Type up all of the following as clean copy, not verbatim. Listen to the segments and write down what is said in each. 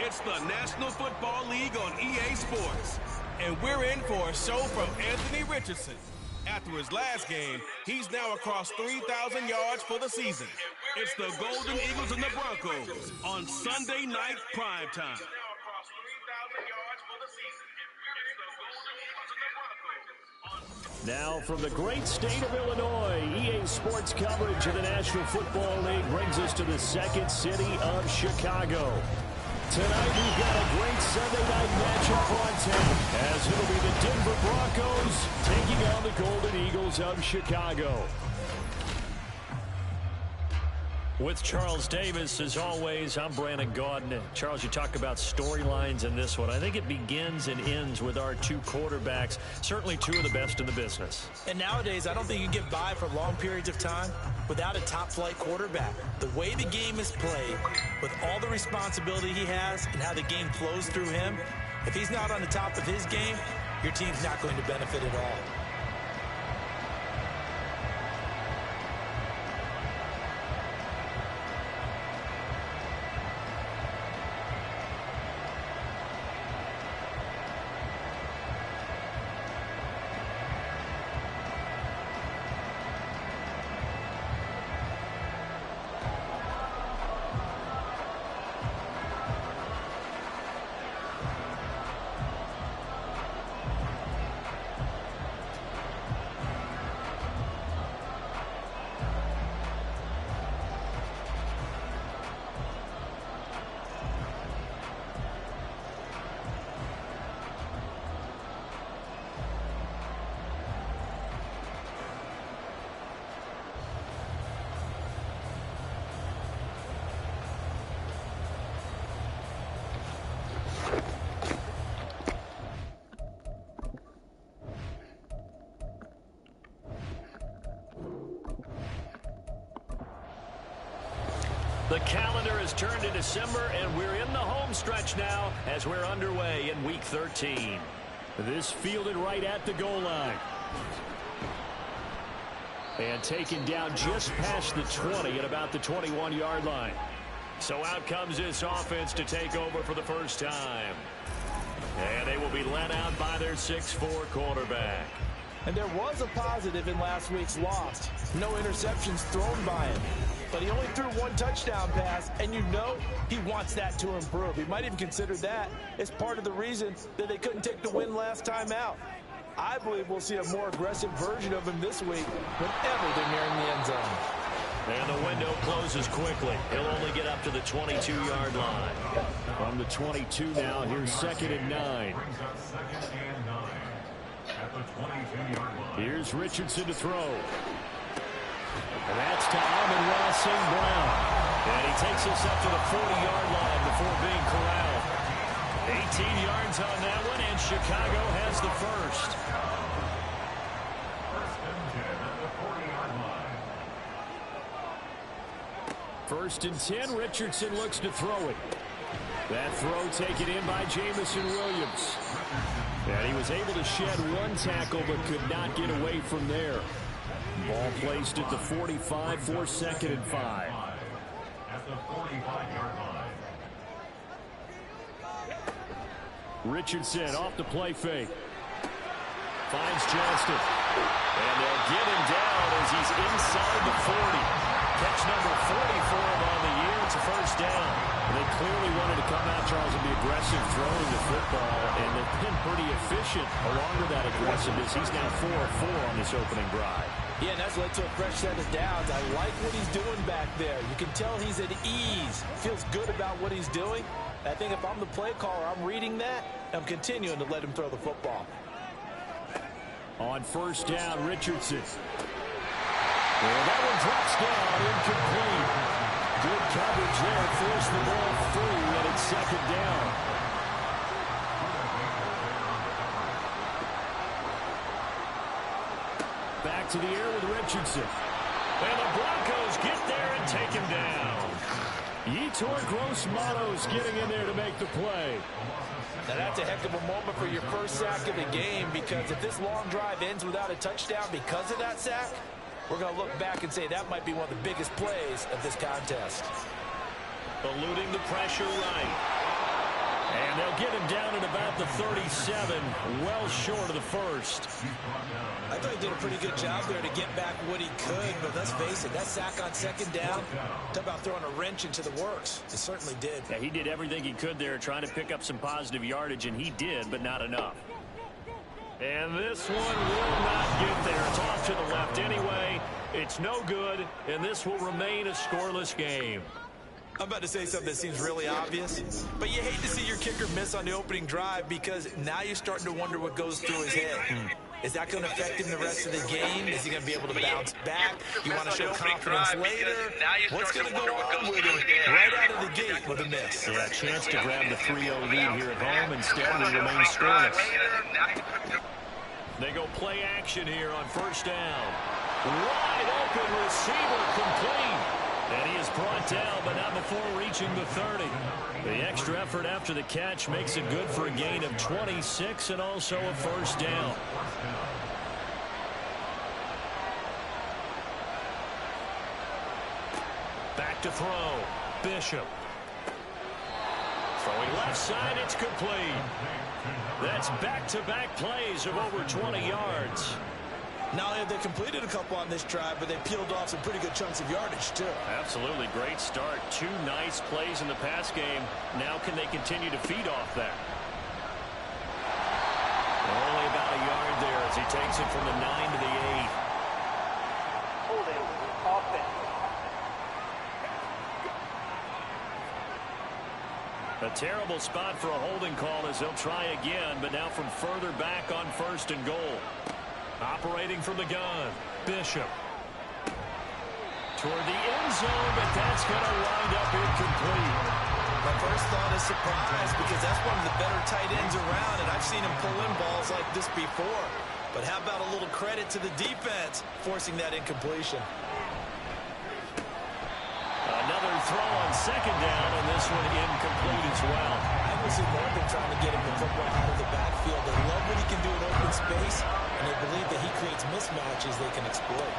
It's the National Football League on EA Sports. And we're in for a show from Anthony Richardson. After his last game, he's now across 3,000 yards for the season. It's the Golden Eagles and the Broncos on Sunday Night Primetime. Now from the great state of Illinois, EA Sports coverage of the National Football League brings us to the second city of Chicago. Tonight we've got a great Sunday night matchup on tap, as it'll be the Denver Broncos taking on the Golden Eagles of Chicago. With Charles Davis, as always, I'm Brandon Gaudin. Charles, you talk about storylines in this one. I think it begins and ends with our two quarterbacks, certainly two of the best in the business. And nowadays, I don't think you can get by for long periods of time without a top-flight quarterback. The way the game is played, with all the responsibility he has and how the game flows through him, if he's not on the top of his game, your team's not going to benefit at all. The calendar has turned to December, and we're in the home stretch now as we're underway in Week 13. This fielded right at the goal line. And taken down just past the 20 at about the 21-yard line. So out comes this offense to take over for the first time. And they will be led out by their 6'4 quarterback. And there was a positive in last week's loss. No interceptions thrown by him. But he only threw one touchdown pass, and you know he wants that to improve. He might even consider that as part of the reason that they couldn't take the win last time out. I believe we'll see a more aggressive version of him this week whenever they're nearing the end zone. And the window closes quickly. He'll only get up to the 22-yard line. From the 22 now, here's 2nd and 9. Here's Richardson to throw. And that's to Amon-Ra St. Brown. And he takes us up to the 40-yard line before being corralled. 18 yards on that one, and Chicago has the first. First and 10, Richardson looks to throw it. That throw taken in by Jameson Williams. And he was able to shed one tackle but could not get away from there. Ball placed at the 45 for 2nd and 5. At the 45-yard line. Richardson off the play fake. Finds Johnston. And they'll get him down as he's inside the 40. Catch number 44 on the year. It's a first down. And they clearly wanted to come out, Charles, and be aggressive throwing the football. And they've been pretty efficient along with that aggressiveness. He's now 4 of 4 on this opening drive. Yeah, and that's led to a fresh set of downs. I like what he's doing back there. You can tell he's at ease. Feels good about what he's doing. I think if I'm the play caller, I'm reading that. I'm continuing to let him throw the football. On first down, Richardson. And that one drops down, incomplete. Good coverage there. Force the ball free, and it's 2nd down. Back to the air with Richardson. And the Broncos get there and take him down. Yetur Gross-Matos getting in there to make the play. Now that's a heck of a moment for your first sack of the game, because if this long drive ends without a touchdown because of that sack, we're going to look back and say that might be one of the biggest plays of this contest. Eluding the pressure right. And they'll get him down at about the 37, well short of the first. I thought he did a pretty good job there to get back what he could, but let's face it, that sack on second down, talk about throwing a wrench into the works. It certainly did. Yeah, he did everything he could there trying to pick up some positive yardage, and he did, but not enough. And this one will not get there. It's off to the left anyway. It's no good, and this will remain a scoreless game. I'm about to say something that seems really obvious, but you hate to see your kicker miss on the opening drive because now you're starting to wonder what goes through his head. Is that going to affect him the rest of the game? Is he going to be able to bounce back? You want to show confidence later? What's going to go on with him right out of the gate with a miss? Yeah, a chance to grab the 3-0 lead here at home. Instead, we remain scoreless. They go play action here on first down. Wide open receiver complete. And he is brought down, but not before reaching the 30. The extra effort after the catch makes it good for a gain of 26 and also a first down. Back to throw. Bishop. Throwing left side, it's complete. That's back-to-back plays of over 20 yards. Not only have they completed a couple on this drive, but they peeled off some pretty good chunks of yardage, too. Absolutely. Great start. 2 nice plays in the pass game. Now can they continue to feed off that? Only about a yard there as he takes it from the 9 to the 8. Holding offense. A terrible spot for a holding call as they'll try again, but now from further back on first and goal. Operating from the gun, Bishop. Toward the end zone, but that's going to wind up incomplete. My first thought is surprise because that's one of the better tight ends around, and I've seen him pull in balls like this before. But how about a little credit to the defense forcing that incompletion? Another throw on second down, and this one incomplete as well. I would see more than trying to get him the football out of the backfield. They love what he can do in open space, and they believe that he creates mismatches they can exploit.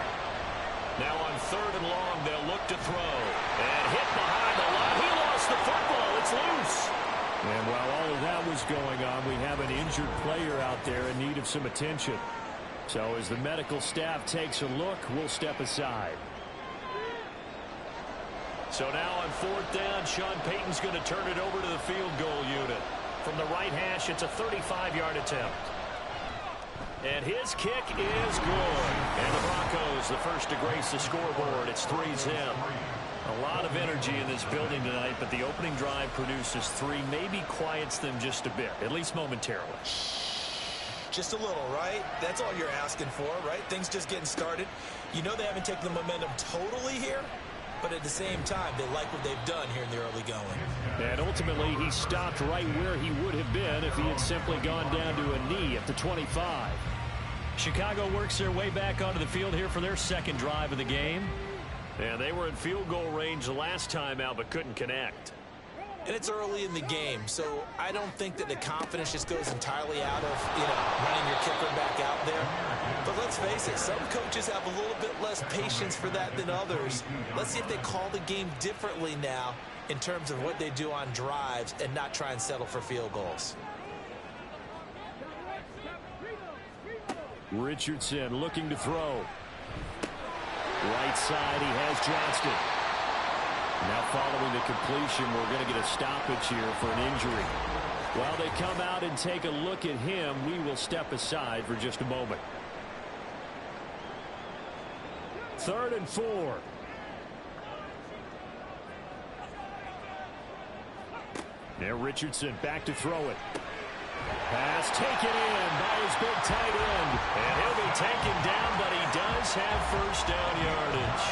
Now on third and long, they'll look to throw. And hit behind the line. He lost the football. It's loose. And while all of that was going on, we have an injured player out there in need of some attention. So as the medical staff takes a look, we'll step aside. So now on fourth down, Sean Payton's going to turn it over to the field goal unit. From the right hash, it's a 35-yard attempt. And his kick is good. And the Broncos, the first to grace the scoreboard. It's 3-0. A lot of energy in this building tonight, but the opening drive produces 3, maybe quiets them just a bit, at least momentarily. Just a little, right? That's all you're asking for, right? Things just getting started. You know they haven't taken the momentum totally here, but at the same time, they like what they've done here in the early going. And ultimately, he stopped right where he would have been if he had simply gone down to a knee at the 25. Chicago works their way back onto the field here for their second drive of the game. And they were in field goal range the last time out, but couldn't connect. And it's early in the game, so I don't think that the confidence just goes entirely out of, running your kicker back out there. But let's face it, some coaches have a little bit less patience for that than others. Let's see if they call the game differently now in terms of what they do on drives and not try and settle for field goals. Richardson looking to throw. Right side, he has Johnston. Now following the completion, we're going to get a stoppage here for an injury. While they come out and take a look at him, we will step aside for just a moment. 3rd and 4. Now Richardson back to throw it. Pass taken in by his big tight end. And he'll be taken down, but he does have first down yardage.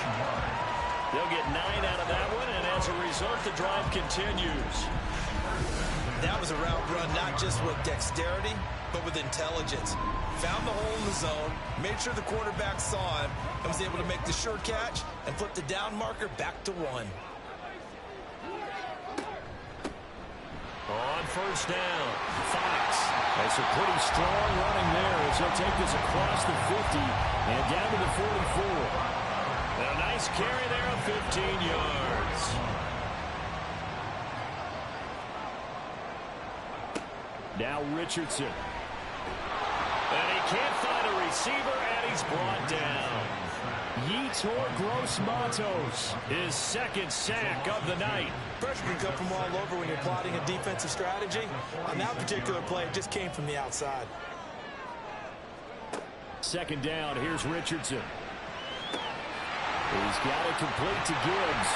They'll get 9 out of that one, and as a result, the drive continues. That was a route run not just with dexterity, but with intelligence. Found the hole in the zone, made sure the quarterback saw him, and was able to make the sure catch and flip the down marker back to 1. On first down, Fox has a pretty strong running there as he'll take this across the 50 and down to the 44. A nice carry there of 15 yards. Now Richardson. And he can't find a receiver, and he's brought down. Yetur Gross-Matos, his second sack of the night. Pressure can come from all over when you're plotting a defensive strategy. On that particular play, it just came from the outside. Second down, here's Richardson. He's got it complete to Gibbs.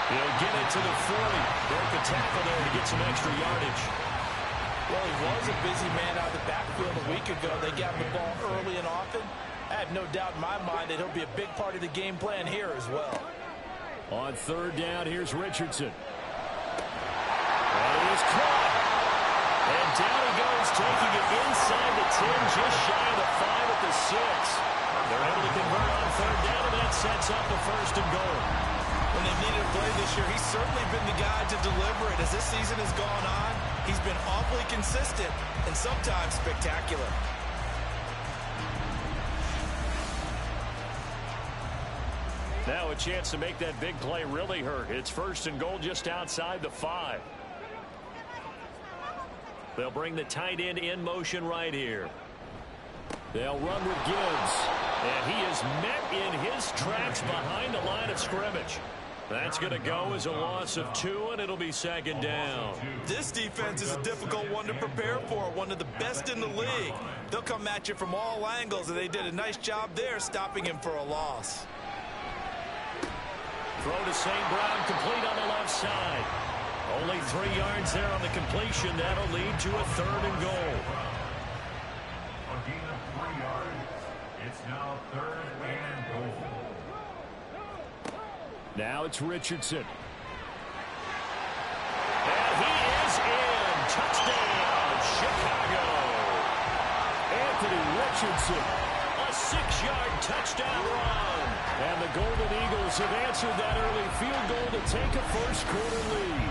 He'll get it to the 40. Broke the tackle there to get some extra yardage. Well, he was a busy man out of the backfield a week ago. They got the ball early and often. I have no doubt in my mind that he'll be a big part of the game plan here as well. On third down, here's Richardson. And he is caught. And down he goes, taking it inside the 10, just shy of the 5 at the 6. They're able to convert on third down, and that sets up a first and goal. When they've needed a play this year, he's certainly been the guy to deliver it. As this season has gone on, he's been awfully consistent and sometimes spectacular. Now a chance to make that big play really hurt. It's first and goal just outside the 5. They'll bring the tight end in motion right here. They'll run with Gibbs. And he is met in his tracks behind the line of scrimmage. That's going to go as a loss of 2, and it'll be second down. This defense is a difficult one to prepare for, one of the best in the league. They'll come at you from all angles, and they did a nice job there stopping him for a loss. Throw to St. Brown, complete on the left side. Only 3 yards there on the completion. That'll lead to a third and goal. A gain of 3 yards. It's now third and goal. Now it's Richardson. And he is in. Touchdown, Chicago. Anthony Richardson. A 6-yard touchdown run. And the Golden Eagles have answered that early field goal to take a first-quarter lead.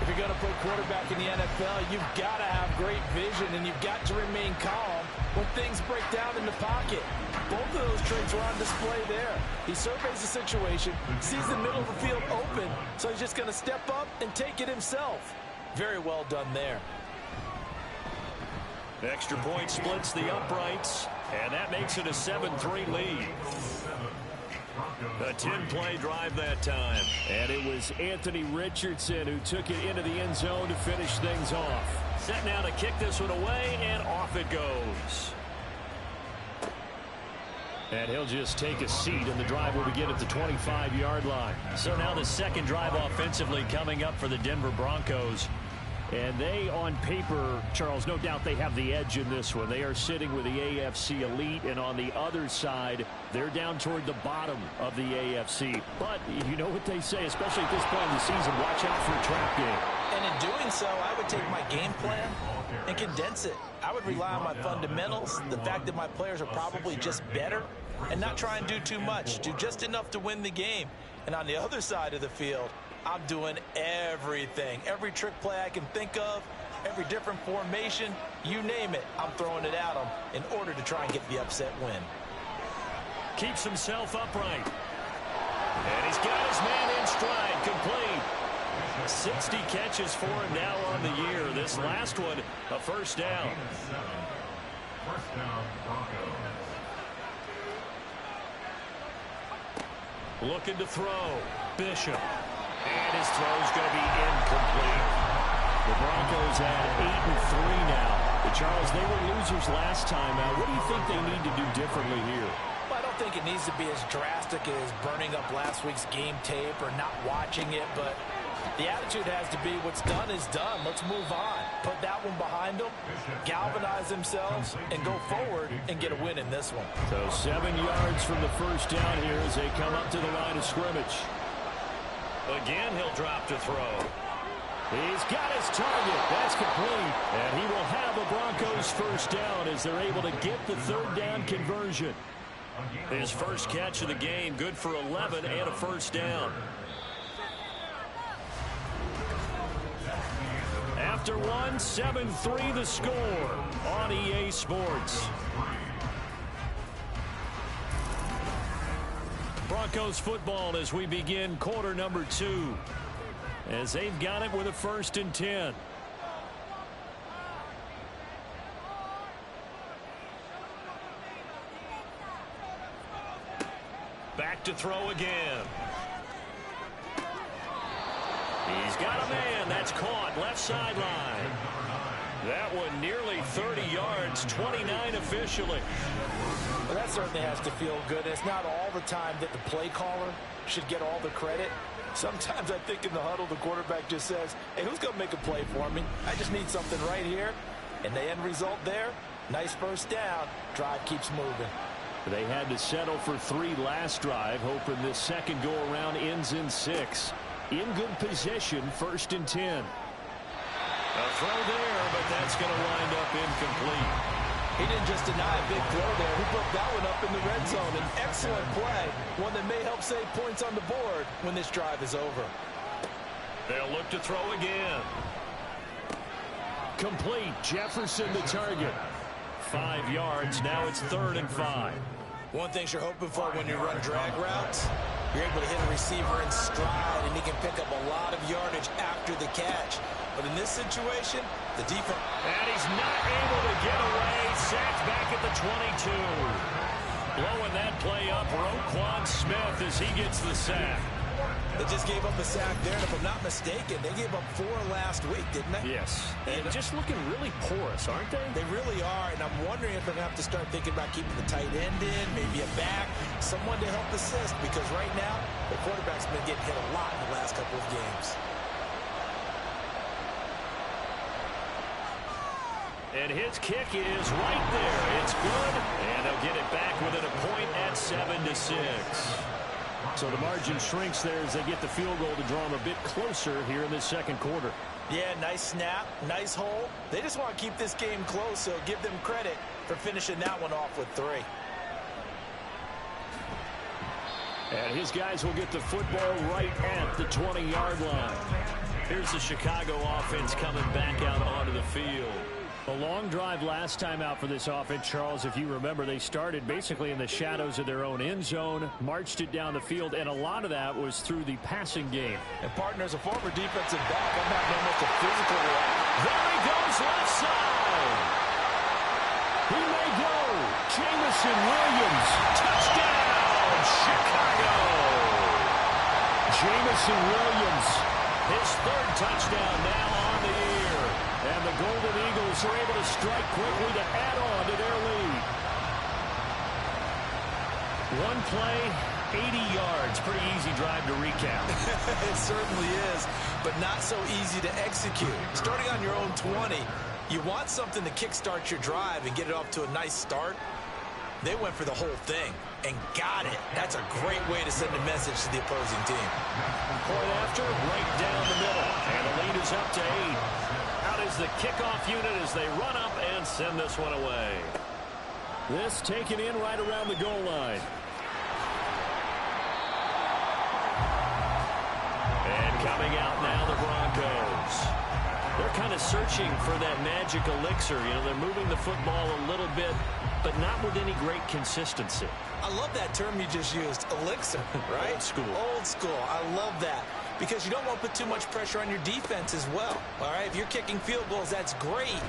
If you're going to play quarterback in the NFL, you've got to have great vision, and you've got to remain calm when things break down in the pocket. Both of those traits were on display there. He surveys the situation, sees the middle of the field open, so he's just going to step up and take it himself. Very well done there. Extra point splits the uprights, and that makes it a 7-3 lead. A 10-play drive that time. And it was Anthony Richardson who took it into the end zone to finish things off. Set now to kick this one away, and off it goes. And he'll just take a seat, and the drive will begin at the 25-yard line. So now the second drive offensively coming up for the Denver Broncos. And they, on paper, Charles, no doubt they have the edge in this one. They are sitting with the AFC elite, and on the other side, they're down toward the bottom of the AFC. But you know what they say, especially at this point in the season, watch out for a trap game. And in doing so, I would take my game plan and condense it. I would rely on my fundamentals, the fact that my players are probably just better, and not try and do too much. Do just enough to win the game. And on the other side of the field, I'm doing everything. Every trick play I can think of, every different formation, you name it, I'm throwing it at them in order to try and get the upset win. Keeps himself upright. And he's got his man in stride, complete. 60 catches for him now on the year. This last one, a first down. First down, Broncos. Looking to throw. Bishop. And his throw's going to be incomplete. The Broncos at 8-3 now. But Charles, they were losers last time out. What do you think they need to do differently here? Well, I don't think it needs to be as drastic as burning up last week's game tape or not watching it, but the attitude has to be what's done is done. Let's move on. Put that one behind them, galvanize themselves, and go forward and get a win in this one. So 7 yards from the first down here as they come up to the line of scrimmage. Again, he'll drop to throw. He's got his target. That's complete. And he will have the Broncos first down as they're able to get the third down conversion. His first catch of the game, good for 11 and a first down. After one, 7-3 the score on EA Sports. Broncos football as we begin quarter number 2. As they've got it with a 1st and 10. to throw again. He's got a man. That's caught left sideline. That one nearly 30 yards, 29 officially. Well, that certainly has to feel good. It's not all the time that the play caller should get all the credit. Sometimes I think in the huddle, the quarterback just says, hey, who's going to make a play for me? I just need something right here. And the end result there, nice first down. Drive keeps moving. They had to settle for 3 last drive, hoping this second go-around ends in 6. In good position, 1st and 10. A throw there, but that's going to wind up incomplete. He didn't just deny a big throw there. He put that one up in the red zone. An excellent play, one that may help save points on the board when this drive is over. They'll look to throw again. Complete. Jefferson the target. 5 yards. Now it's 3rd and 5. One thing you're hoping for when you run drag routes, you're able to hit a receiver in stride, and he can pick up a lot of yardage after the catch. But in this situation, the defense... And he's not able to get away. Sacked back at the 22. Blowing that play up, Roquan Smith as he gets the sack. They just gave up a sack there, and if I'm not mistaken, they gave up 4 last week, didn't they? Yes. And just looking really porous, aren't they? They really are, and I'm wondering if they're going to have to start thinking about keeping the tight end in, maybe a back, someone to help assist, because right now, the quarterback's been getting hit a lot in the last couple of games. And his kick is right there. It's good, and they'll get it back within a point at 7-6. So the margin shrinks there as they get the field goal to draw them a bit closer here in this second quarter. Yeah, nice snap, nice hole. They just want to keep this game close, so give them credit for finishing that one off with 3. And his guys will get the football right at the 20-yard line. Here's the Chicago offense coming back out onto the field. A long drive last time out for this offense, Charles. If you remember, they started basically in the shadows of their own end zone, marched it down the field, and a lot of that was through the passing game. And partners, a former defensive back, I'm not almost a physical reaction. There he goes, left side. He may go. Jameson Williams, touchdown, Chicago. Jameson Williams, his 3rd touchdown now on the year. And the Golden Eagles are able to strike quickly to add on to their lead. One play, 80 yards. Pretty easy drive to recap. It certainly is, but not so easy to execute. Starting on your own 20, you want something to kickstart your drive and get it off to a nice start. They went for the whole thing and got it. That's a great way to send a message to the opposing team. Point after, right down the middle. And the lead is up to 8. Out is the kickoff unit as they run up and send this one away. This taken in right around the goal line. And coming out now, the Broncos. They're kind of searching for that magic elixir. You know, they're moving the football a little bit, but not with any great consistency. I love that term you just used, elixir, right? Old school. Old school. I love that. Because you don't want to put too much pressure on your defense as well. All right, if you're kicking field goals, that's great.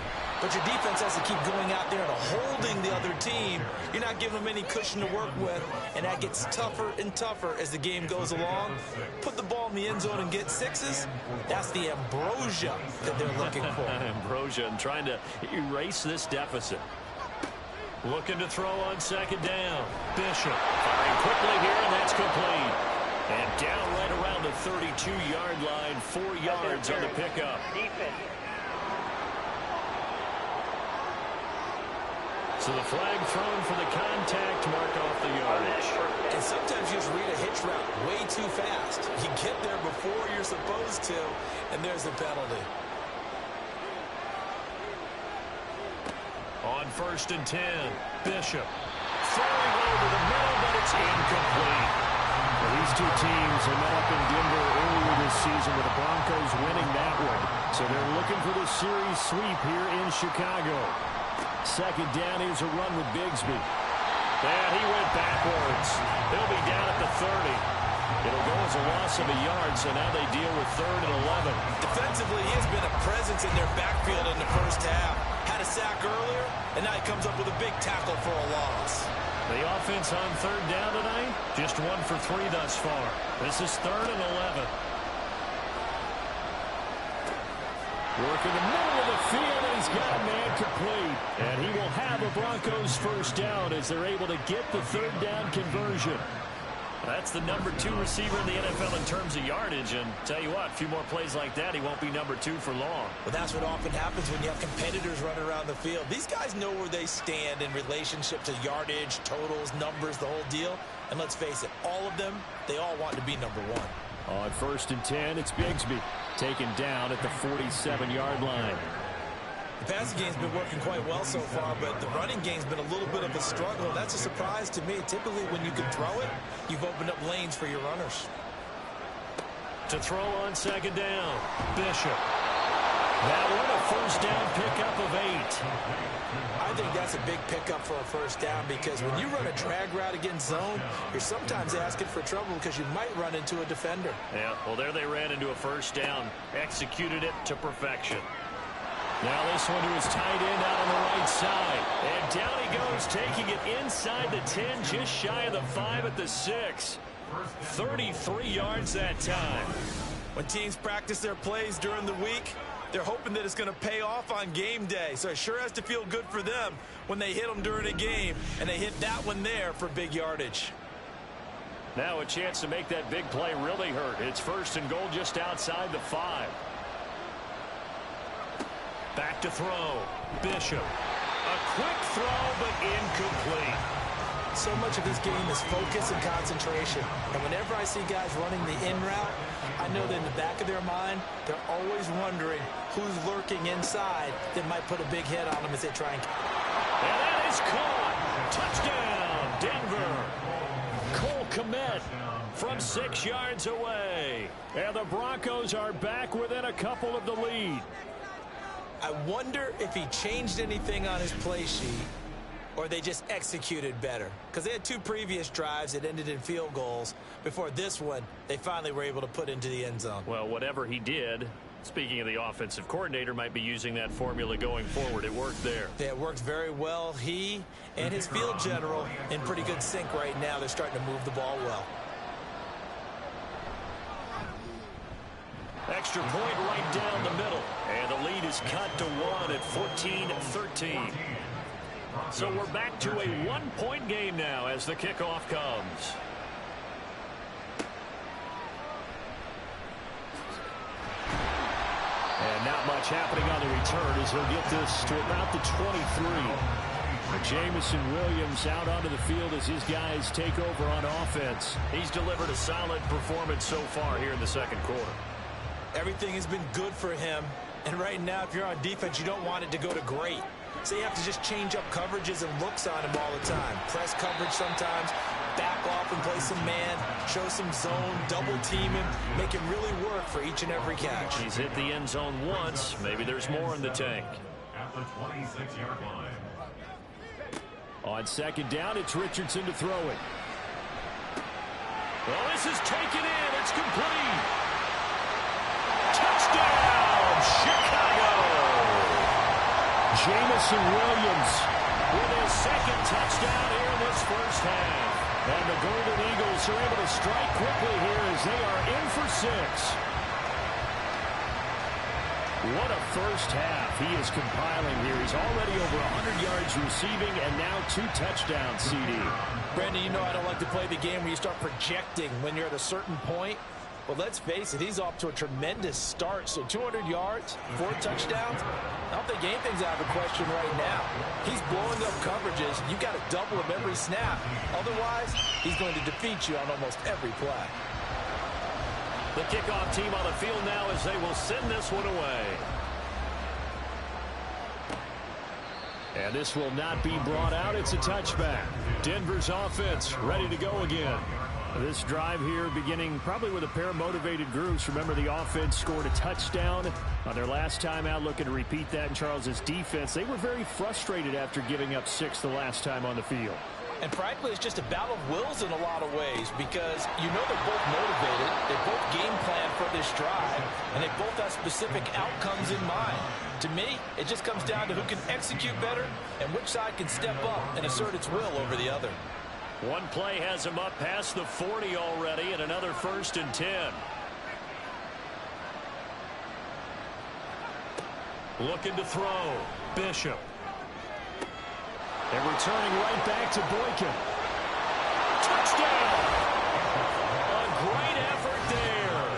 But your defense has to keep going out there and holding the other team. You're not giving them any cushion to work with, and that gets tougher and tougher as the game goes along. Put the ball in the end zone and get 6s. That's the ambrosia that they're looking for. Ambrosia and trying to erase this deficit. Looking to throw on 2nd down. Bishop firing quickly here, and that's complete. And down right around the 32-yard line, 4 yards on the pickup. Defense. So the flag thrown for the contact, mark off the yardage. And sometimes you just read a hitch route way too fast. You get there before you're supposed to, and there's the penalty. On 1st and 10, Bishop throwing over the middle, but it's incomplete. Well, these two teams are met up in Denver earlier this season with the Broncos winning that one. So they're looking for the series sweep here in Chicago. 2nd down, here's a run with Bigsby. And he went backwards. He'll be down at the 30. It'll go as a loss of a yard, so now they deal with 3rd and 11. Defensively, he has been a presence in their backfield in the first half. Had a sack earlier, and now he comes up with a big tackle for a loss. The offense on third down tonight, just 1 for 3 thus far. This is 3rd and 11. Work in the middle of the field, and he's got a man complete. And he will have a Broncos first down as they're able to get the third down conversion. That's the number 2 receiver in the NFL in terms of yardage. And tell you what, a few more plays like that, he won't be number 2 for long. Well, that's what often happens when you have competitors running around the field. These guys know where they stand in relationship to yardage, totals, numbers, the whole deal. And let's face it, all of them, they all want to be number 1. On 1st and 10, it's Bigsby taken down at the 47-yard line. The passing game's been working quite well so far, but the running game's been a little bit of a struggle. That's a surprise to me. Typically, when you can throw it, you've opened up lanes for your runners. To throw on 2nd down, Bishop. That one a first down pickup of 8. I think that's a big pickup for a first down because when you run a drag route against zone, you're sometimes asking for trouble because you might run into a defender. Yeah, well, there they ran into a first down. Executed it to perfection. Now this one to his tight end out on the right side. And down he goes, taking it inside the 10, just shy of the 5 at the 6. 33 yards that time. When teams practice their plays during the week, they're hoping that it's going to pay off on game day. So it sure has to feel good for them when they hit them during a game, and they hit that one there for big yardage. Now a chance to make that big play really hurt. It's 1st and goal just outside the 5. Back to throw. Bishop. A quick throw, but incomplete. So much of this game is focus and concentration. And whenever I see guys running the in route, I know that in the back of their mind, they're always wondering who's lurking inside that might put a big hit on them as they try and... And that is caught. Touchdown, Denver. Cole Kmet from 6 yards away. And the Broncos are back within a couple of the lead. I wonder if he changed anything on his play sheet or they just executed better. Because they had 2 previous drives that ended in field goals. Before this one, they finally were able to put into the end zone. Well, whatever he did, speaking of the offensive coordinator, might be using that formula going forward. It worked there. Yeah, it worked very well. He and his field general in pretty good sync right now. They're starting to move the ball well. Extra point right down the middle. And the lead is cut to 1 at 14-13. So we're back to a 1-point game now as the kickoff comes. And not much happening on the return as he'll get this to about the 23. Jamison Williams out onto the field as his guys take over on offense. He's delivered a solid performance so far here in the 2nd quarter. Everything has been good for him. And right now, if you're on defense, you don't want it to go to great. So you have to just change up coverages and looks on him all the time. Press coverage sometimes, back off and play some man, show some zone, double team him, make him really work for each and every catch. He's hit the end zone once. Maybe there's more in the tank. At the 26-yard line. On 2nd down, it's Richardson to throw it. Well, this is taken in. It's complete. Touchdown, Chicago! Jamison Williams with his 2nd touchdown here in this first half. And the Golden Eagles are able to strike quickly here as they are in for 6. What a first half he is compiling here. He's already over 100 yards receiving and now 2 touchdowns, CD. Brandon, you know I don't like to play the game where you start projecting when you're at a certain point. Well, let's face it, he's off to a tremendous start. So 200 yards, 4 touchdowns. I don't think anything's out of the question right now. He's blowing up coverages. You've got to double him every snap. Otherwise, he's going to defeat you on almost every play. The kickoff team on the field now as they will send this one away. And this will not be brought out. It's a touchback. Denver's offense ready to go again. This drive here beginning probably with a pair of motivated groups. Remember, the offense scored a touchdown on their last time out, looking to repeat that in Charles's defense. They were very frustrated after giving up 6 the last time on the field. And frankly, it's just a battle of wills in a lot of ways because you know they're both motivated, they both game plan for this drive, and they both have specific outcomes in mind. To me, it just comes down to who can execute better and which side can step up and assert its will over the other. One play has him up past the 40 already, and another 1st and 10. Looking to throw. Bishop. And returning right back to Boykin. Touchdown! A great effort there.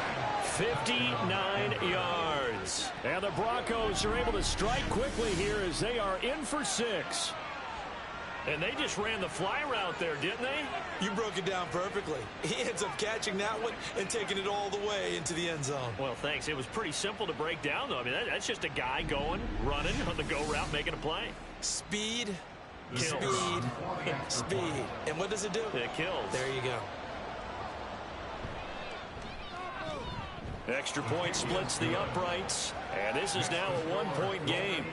59 yards. And the Broncos are able to strike quickly here as they are in for 6. And they just ran the fly route there, didn't they? You broke it down perfectly. He ends up catching that one and taking it all the way into the end zone. Well, thanks. It was pretty simple to break down, though. I mean, that's just a guy going, running on the go route, making a play. Speed, Kills. speed, speed. And what does it do? It kills. There you go. Extra point splits the uprights, and this is now a one-point game.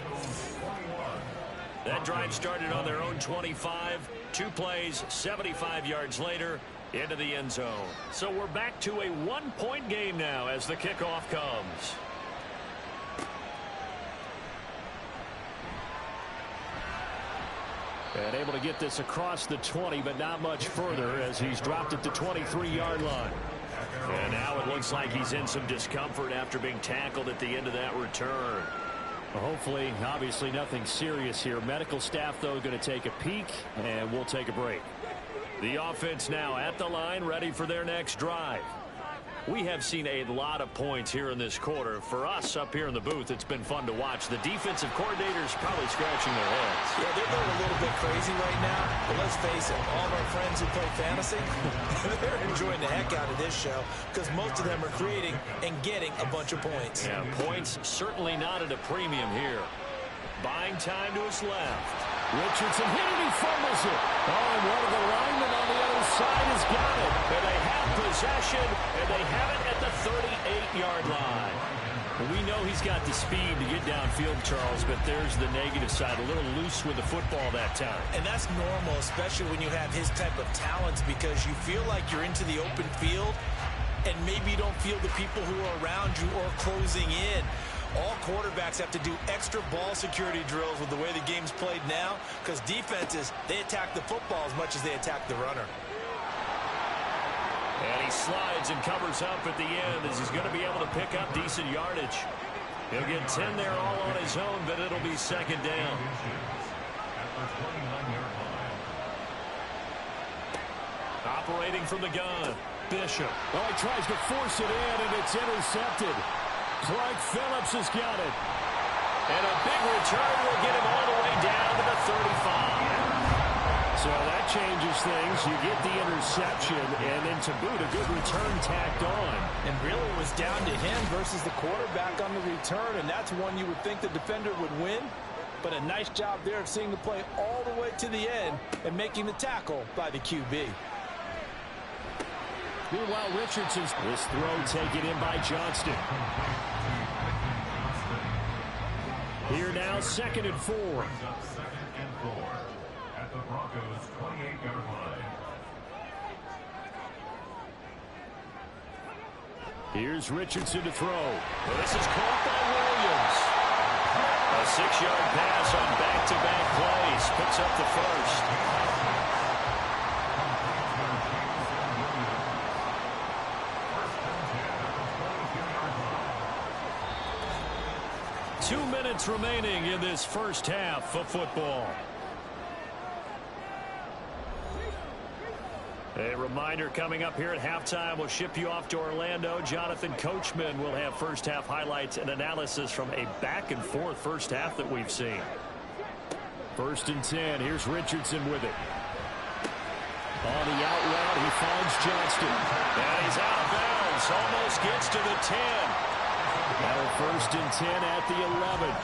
That drive started on their own 25. 2 plays, 75 yards later, into the end zone. So we're back to a one-point game now as the kickoff comes. And able to get this across the 20, but not much further as he's dropped it to 23-yard line. And now it looks like he's in some discomfort after being tackled at the end of that return. Hopefully, obviously nothing serious here. Medical staff, though, going to take a peek, and we'll take a break. The offense now at the line, ready for their next drive. We have seen a lot of points here in this quarter. For us up here in the booth, it's been fun to watch. The defensive coordinators probably scratching their heads. Yeah, they're going a little bit crazy right now. But let's face it, all of our friends who play fantasy, they're enjoying the heck out of this show because most of them are creating and getting a bunch of points. Yeah, points certainly not at a premium here. Buying time to his left. Richardson hit it, he fumbles it. Oh, and one of the linemen on the other side has got it. And they have possession, and they have it at the 38-yard line. We know he's got the speed to get downfield, Charles, but there's the negative side. A little loose with the football that time. And that's normal, especially when you have his type of talents, because you feel like you're into the open field, and maybe you don't feel the people who are around you or closing in. All quarterbacks have to do extra ball security drills with the way the game's played now because defenses, they attack the football as much as they attack the runner. And he slides and covers up at the end as he's going to be able to pick up decent yardage. He'll get 10 there all on his own, but it'll be second down. Operating from the gun, Bishop. Oh, he tries to force it in, and it's intercepted. Clark Phillips has got it. And a big return will get him all the way down to the 35. So that changes things. You get the interception, and then to boot, a good return tacked on. And really it was down to him versus the quarterback on the return, and that's one you would think the defender would win. But a nice job there of seeing the play all the way to the end and making the tackle by the QB. Meanwhile, Richardson's this throw taken in by Johnston. Here now, 2nd and 4. Second and 4 at the Broncos' 28-yard line. Here's Richardson to throw. Well, this is caught by Williams. A 6-yard pass on back-to-back plays. Picks up the first. 2 minutes remaining in this first half of football. A reminder coming up here at halftime. We'll ship you off to Orlando. Jonathan Coachman will have first half highlights and analysis from a back-and-forth first half that we've seen. 1st and 10. Here's Richardson with it. On the out route, he finds Johnston. And he's out of bounds. Almost gets to the 10. Now 1st and 10 at the 11.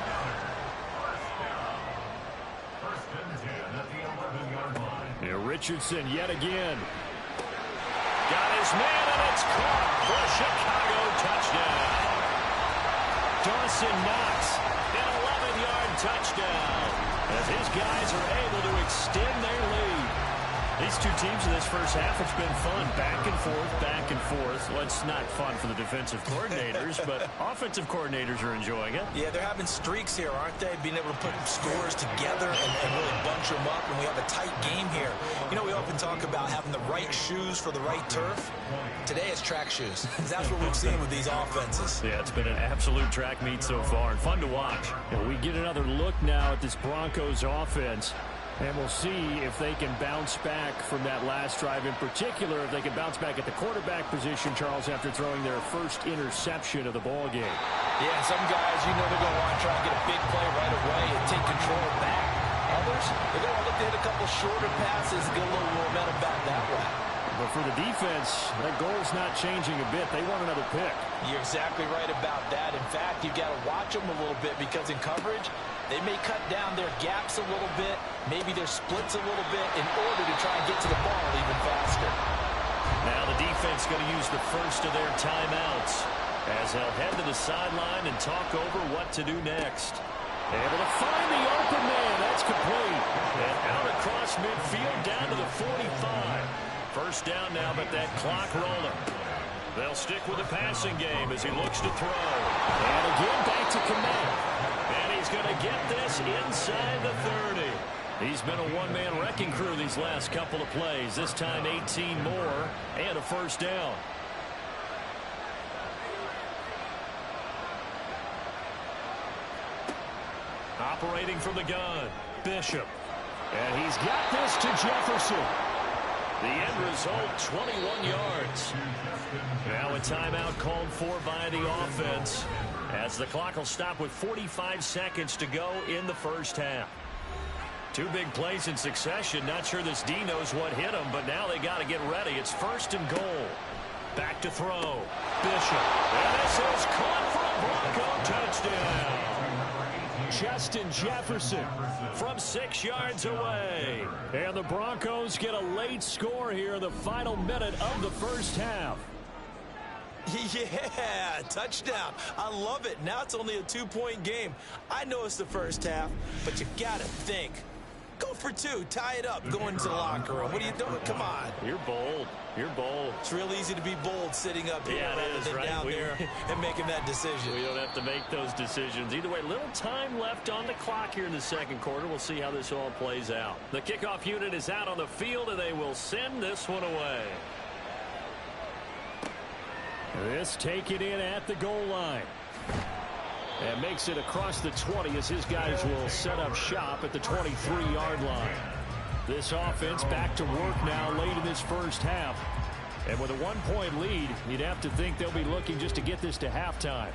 First and 10 at the 11-yard line. Here Richardson yet again. Got his man, and it's caught for a Chicago touchdown. Dawson Knox, an 11-yard touchdown, as his guys are able to extend their lead. These two teams in this first half, it's been fun. Back and forth, back and forth. Well, it's not fun for the defensive coordinators, but offensive coordinators are enjoying it. Yeah, they're having streaks here, aren't they? Being able to put scores together and really bunch them up, and we have a tight game here. You know, we often talk about having the right shoes for the right turf. Today it's track shoes. That's what we've seen with these offenses. Yeah, it's been an absolute track meet so far, and fun to watch. And we get another look now at this Broncos offense. And we'll see if they can bounce back from that last drive. In particular, if they can bounce back at the quarterback position, Charles, after throwing their first interception of the ball game. Yeah, some guys, you know, they're going to want to try and get a big play right away and take control back. Others, they're going to look to hit a couple shorter passes and get a little momentum back that way. But for the defense, that goal's not changing a bit. They want another pick. You're exactly right about that. In fact, you've got to watch them a little bit because in coverage, they may cut down their gaps a little bit, maybe their splits a little bit in order to try and get to the ball even faster. Now the defense going to use the first of their timeouts as they'll head to the sideline and talk over what to do next. Able to find the open man. That's complete. And out across midfield down to the 45. First down now, but that clock rolling. They'll stick with the passing game as he looks to throw. And again, back to Kmet. And he's going to get this inside the 30. He's been a one-man wrecking crew these last couple of plays. This time 18 more and a first down. Operating from the gun, Bishop. And he's got this to Jefferson. The end result, 21 yards. Now a timeout called for by the offense as the clock will stop with 45 seconds to go in the first half. Two big plays in succession. Not sure this D knows what hit him, but now they got to get ready. It's first and goal. Back to throw. Bishop. And this is caught for a Bronco touchdown. Justin Jefferson from 6 yards away. And the Broncos get a late score here in the final minute of the first half. Yeah, touchdown. I love it. Now it's only a 2-point game. I know it's the first half, but you got to think. Go for two. Tie it up. Go into the locker room. What are you doing? Come on. You're bold. You're bold. It's real easy to be bold sitting up here rather than down there and making that decision. We don't have to make those decisions. Either way, little time left on the clock here in the second quarter. We'll see how this all plays out. The kickoff unit is out on the field, and they will send this one away. This taken in at the goal line. And makes it across the 20 as his guys will set up shop at the 23-yard line. This offense back to work now late in this first half. And with a 1-point lead, you'd have to think they'll be looking just to get this to halftime.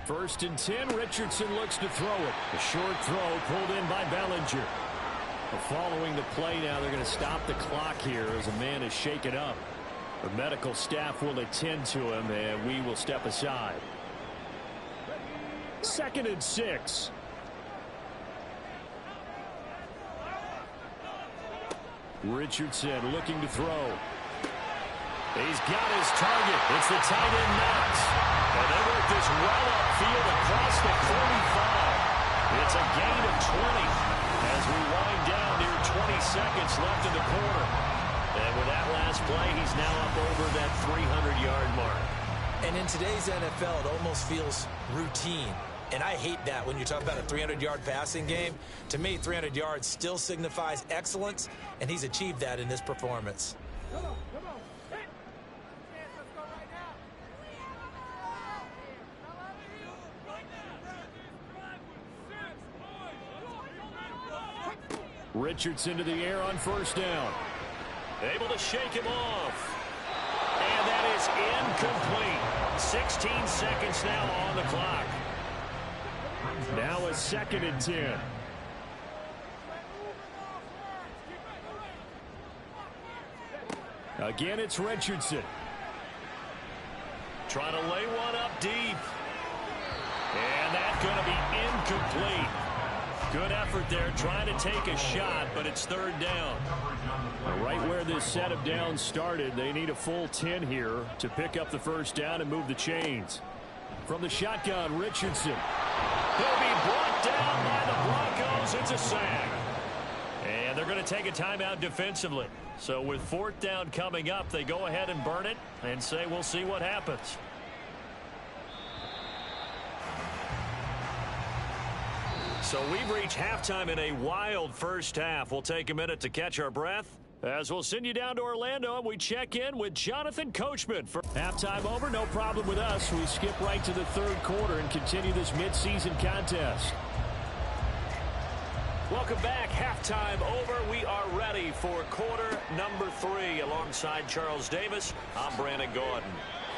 First and 10, Richardson looks to throw it. A short throw pulled in by Bellinger. Following the play now, they're going to stop the clock here as a man is shaken up. The medical staff will attend to him, and we will step aside. Second and 6. Richardson looking to throw. He's got his target. It's the tight end Knox. And they work this well upfield across the 45. It's a gain of 20 as we wind down near 20 seconds left in the quarter. And with that last play, he's now up over that 300-yard mark. And in today's NFL, it almost feels routine. And I hate that when you talk about a 300-yard passing game. To me, 300 yards still signifies excellence, and he's achieved that in this performance. Richardson to the air on first down. Able to shake him off. And that is incomplete. 16 seconds now on the clock. Now a second and 10. Again, it's Richardson. Trying to lay one up deep. And that's going to be incomplete. Good effort there, trying to take a shot, but it's third down. Right where this set of downs started, they need a full 10 here to pick up the first down and move the chains. From the shotgun, Richardson. He'll be brought down by the Broncos. It's a sack. And they're going to take a timeout defensively. So with fourth down coming up, they go ahead and burn it and say we'll see what happens. So we've reached halftime in a wild first half. We'll take a minute to catch our breath as we'll send you down to Orlando and we check in with Jonathan Coachman. For halftime over, no problem with us. We skip right to the third quarter and continue this midseason contest. Welcome back. Halftime over. We are ready for quarter number 3 alongside Charles Davis. I'm Brandon Gordon.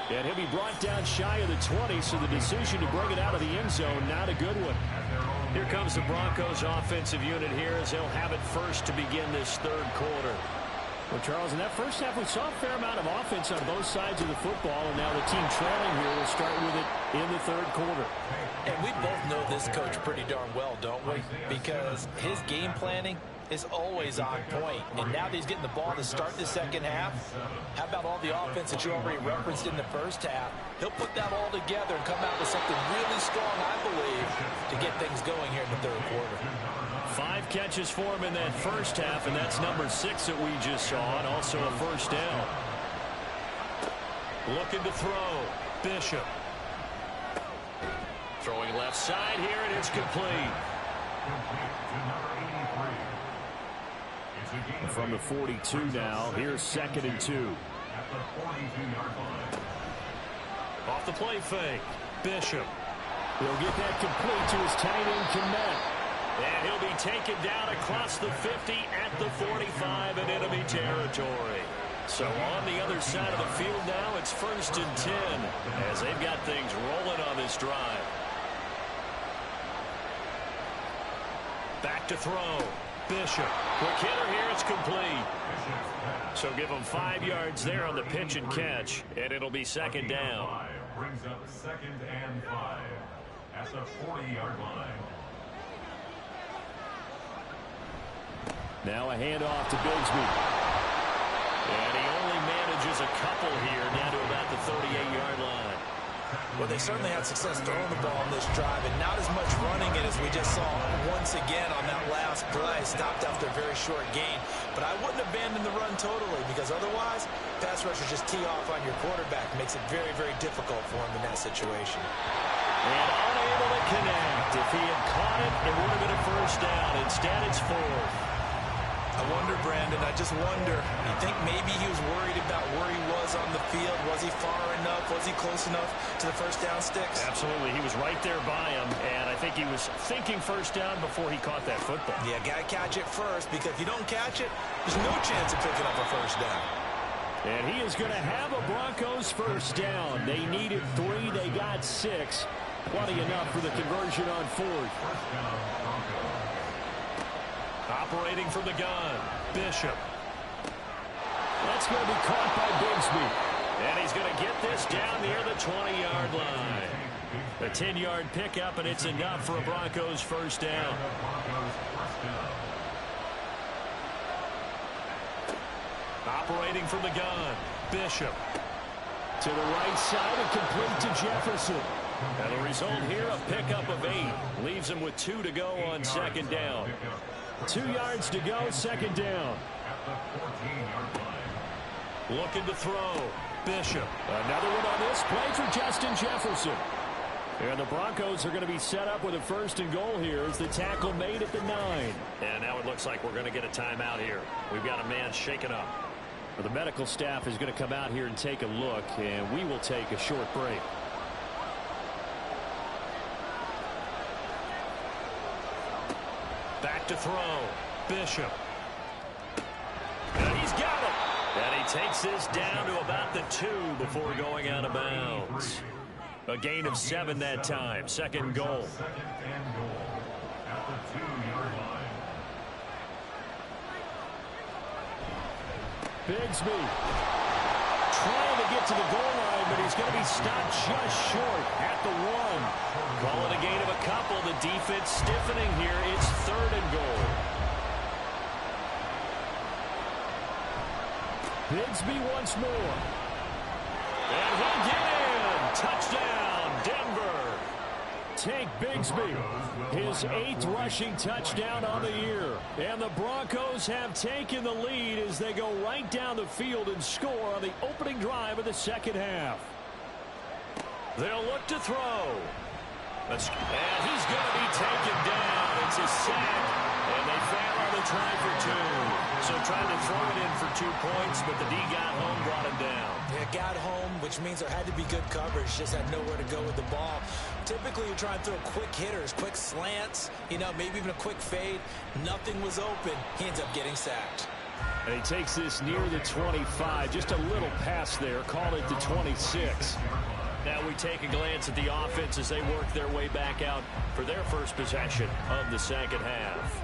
And he'll be brought down shy of the 20, so the decision to bring it out of the end zone, not a good one. Here comes the Broncos offensive unit here as they'll have it first to begin this third quarter. Well, Charles, in that first half, we saw a fair amount of offense on both sides of the football, and now the team trailing here will start with it in the third quarter. And we both know this coach pretty darn well, don't we? Because his game planning is always on point. And now that he's getting the ball to start the second half, how about all the offense that you already referenced in the first half? He'll put that all together and come out with something really strong, I believe, to get things going here in the third quarter. 5 catches for him in that first half, and that's number 6 that we just saw, and also a first down. Looking to throw. Bishop. Throwing left side here, and it's complete. From the 42 now, here's 2nd and 2. Off the play fake. Bishop. He'll get that complete to his tight end, Kmet. And he'll be taken down across the 50 at the 45 in enemy territory. So on the other side of the field now, it's 1st and 10 as they've got things rolling on this drive. Back to throw. Bishop. Quick hitter here. It's complete. So give them 5 yards there on the pitch and catch, and it'll be 2nd down. Brings up 2nd and 5 at the 40-yard line. Now a handoff to Bigsby. And he only manages a couple here down to about the 38-yard line. Well, they certainly had success throwing the ball on this drive, and not as much running it as we just saw once again on that last play. Stopped after a very short gain. But I wouldn't abandon the run totally, because otherwise, pass rushers just tee off on your quarterback. Makes it very, very difficult for him in that situation. And unable to connect. If he had caught it, it would have been a first down. Instead, it's 4th. I wonder, Brandon, I just wonder, you think maybe he was worried about where he was on the field? Was he far enough? Was he close enough to the first down sticks? Absolutely. He was right there by him, and I think he was thinking first down before he caught that football. Yeah, got to catch it first, because if you don't catch it, there's no chance of picking up a first down. And he is going to have a Broncos first down. They needed 3. They got 6. Plenty enough for the conversion on 4th. Operating from the gun, Bishop. That's going to be caught by Bigsby. And he's going to get this down near the 20-yard line. A 10-yard pickup, and it's enough for a Broncos first down. Operating from the gun, Bishop. To the right side and complete to Jefferson. And the result here, a pickup of 8. Leaves him with 2 to go on 2nd down. 2 yards to go, 2nd down. Looking to throw. Bishop. Another one on this play for Justin Jefferson. And the Broncos are going to be set up with a 1st and goal here as the tackle made at the 9. And now it looks like we're going to get a timeout here. We've got a man shaken up. Well, the medical staff is going to come out here and take a look, and we will take a short break. Back to throw. Bishop. And he's got it. And he takes this down to about the 2 before going out of bounds. A gain of 7 that time. 2nd goal. 2nd and goal at the 2-yard line. Bigsby trying to get to the goal line, but he's going to be stopped just short at the 1. Call it a gain of a couple. The defense stiffening here. It's 3rd and goal. Bigsby once more. And he'll get in. Touchdown, Denver. Tank Bigsby, his 8th rushing touchdown on the year. And the Broncos have taken the lead as they go right down the field and score on the opening drive of the second half. They'll look to throw. And he's going to be taken down. It's a sack, and they fail on the try for 2. So trying to throw it in for 2 points, but the D got home, brought him down. Yeah, got home, which means there had to be good coverage. Just had nowhere to go with the ball. Typically, you try and throw quick hitters, quick slants, maybe even a quick fade. Nothing was open. He ends up getting sacked. And he takes this near the 25. Just a little pass there. Call it the 26. Now we take a glance at the offense as they work their way back out for their first possession of the second half.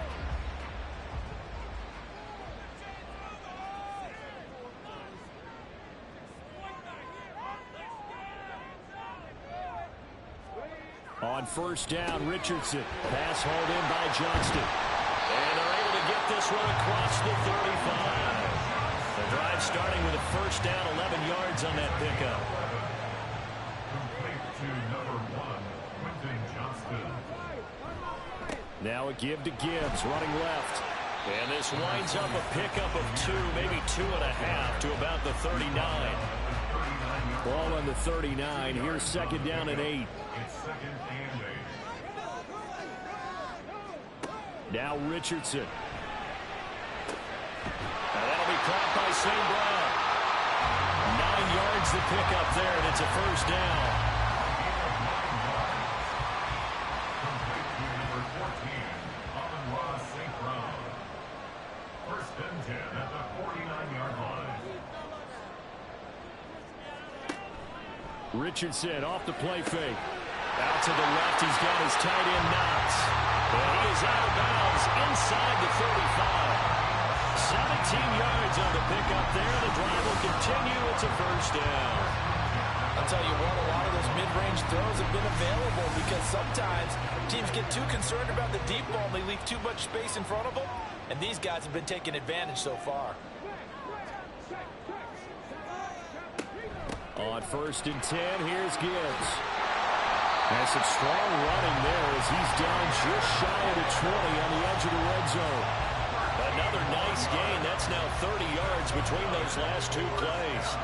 On first down, Richardson. Pass hauled in by Johnston. And they're able to get this one across the 35. The drive starting with a first down, 11 yards on that pickup. Now a give to Gibbs, running left. And this winds up a pickup of 2, maybe 2.5 to about the 39. Ball on the 39. Here's second down and 8. Now Richardson. And that'll be caught by St. Brown. 9 yards to pick up there, and it's a first down. Richardson off the play fake. Out to the left, he's got his tight end Knox. And he is out of bounds inside the 35. 17 yards on the pickup there. The drive will continue. It's a first down. I'll tell you what, a lot of those mid-range throws have been available because sometimes teams get too concerned about the deep ball and they leave too much space in front of them. And these guys have been taking advantage so far. On first and 10, here's Gibbs. And some strong running there as he's down just shy of the 20 on the edge of the red zone. Another nice gain. That's now 30 yards between those last 2 plays.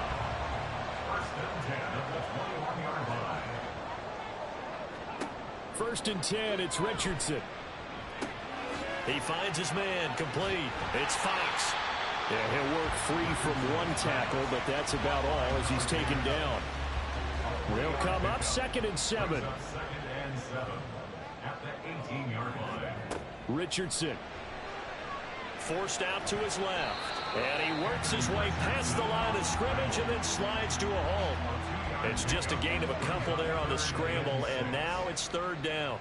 First and 10, it's Richardson. He finds his man, complete. It's Fox. Yeah, he'll work free from 1 tackle, but that's about all as he's taken down. They'll come up 2nd and 7. At the 18-yard line. Richardson. Forced out to his left. And he works his way past the line of scrimmage and then slides to a halt. It's just a gain of a couple there on the scramble, and now it's 3rd down.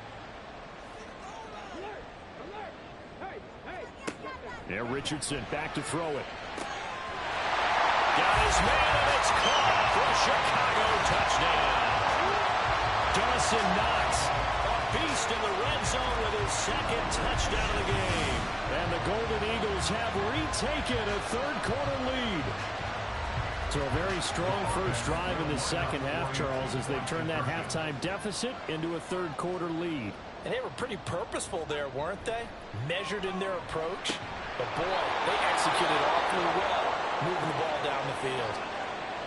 Yeah, Richardson back to throw it. Got his man, and it's caught for a Chicago touchdown. Dawson Knox, a beast in the red zone with his 2nd touchdown of the game. And the Golden Eagles have retaken a 3rd quarter lead. So a very strong first drive in the second half, Charles, as they've turned that halftime deficit into a 3rd quarter lead. And they were pretty purposeful there, weren't they? Measured in their approach. But boy, they executed awfully well, moving the ball down the field.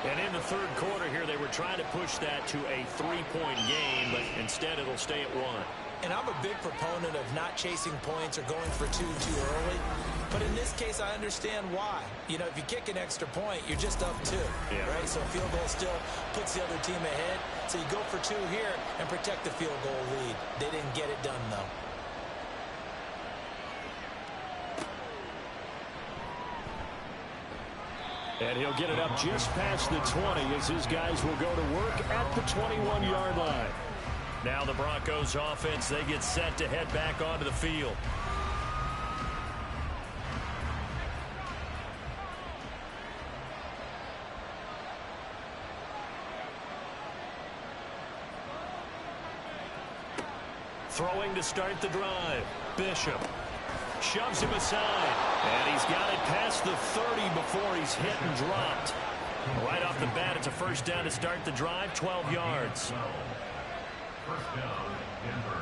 And in the 3rd quarter here, they were trying to push that to a 3-point game, but instead it'll stay at 1. And I'm a big proponent of not chasing points or going for 2 too early. But in this case, I understand why. If you kick an extra point, you're just up 2, right? So a field goal still puts the other team ahead. So you go for 2 here and protect the field goal lead. They didn't get it done, though. And he'll get it up just past the 20 as his guys will go to work at the 21-yard line. Now the Broncos offense, they get set to head back onto the field. Throwing to start the drive. Bishop shoves him aside. And he's got it past the 30 before he's hit and dropped. Right off the bat, it's a first down to start the drive, 12 yards. First down, Denver.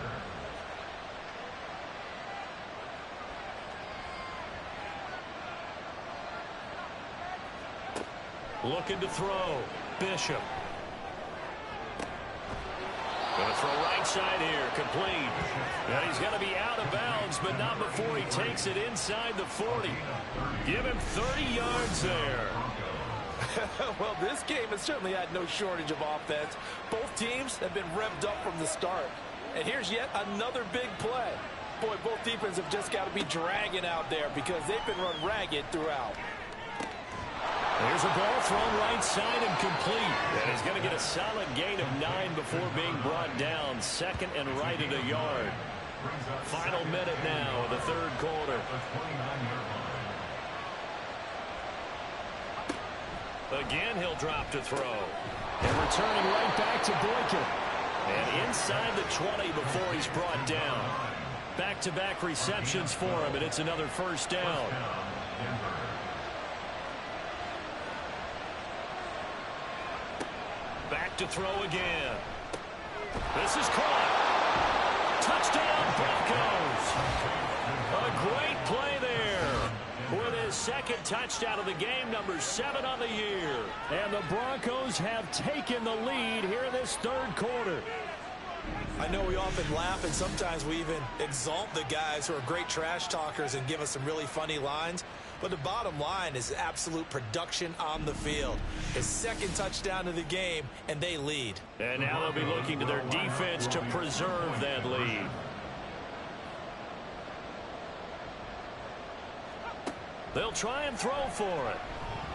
Looking to throw. Bishop. Going to throw right side here. Complete. And he's going to be out of bounds, but not before he takes it inside the 40. Give him 30 yards there. Well, this game has certainly had no shortage of offense. Both teams have been revved up from the start. And here's yet another big play. Boy, both defenses have just got to be dragging out there because they've been run ragged throughout. There's a ball thrown right side and complete. And he's going to get a solid gain of 9 before being brought down. Second and right at a yard. Final minute now of the third quarter. Again, he'll drop to throw. And returning right back to Boykin. And inside the 20 before he's brought down. Back-to-back receptions for him, and it's another first down. Back to throw again. This is caught. Touchdown, Broncos. A great play there. With his second touchdown of the game, number 7 on the year. And the Broncos have taken the lead here in this third quarter. I know we often laugh and sometimes we even exalt the guys who are great trash talkers and give us some really funny lines. But the bottom line is absolute production on the field. His second touchdown of the game, and they lead. And now they'll be looking to their defense to preserve that lead. They'll try and throw for it.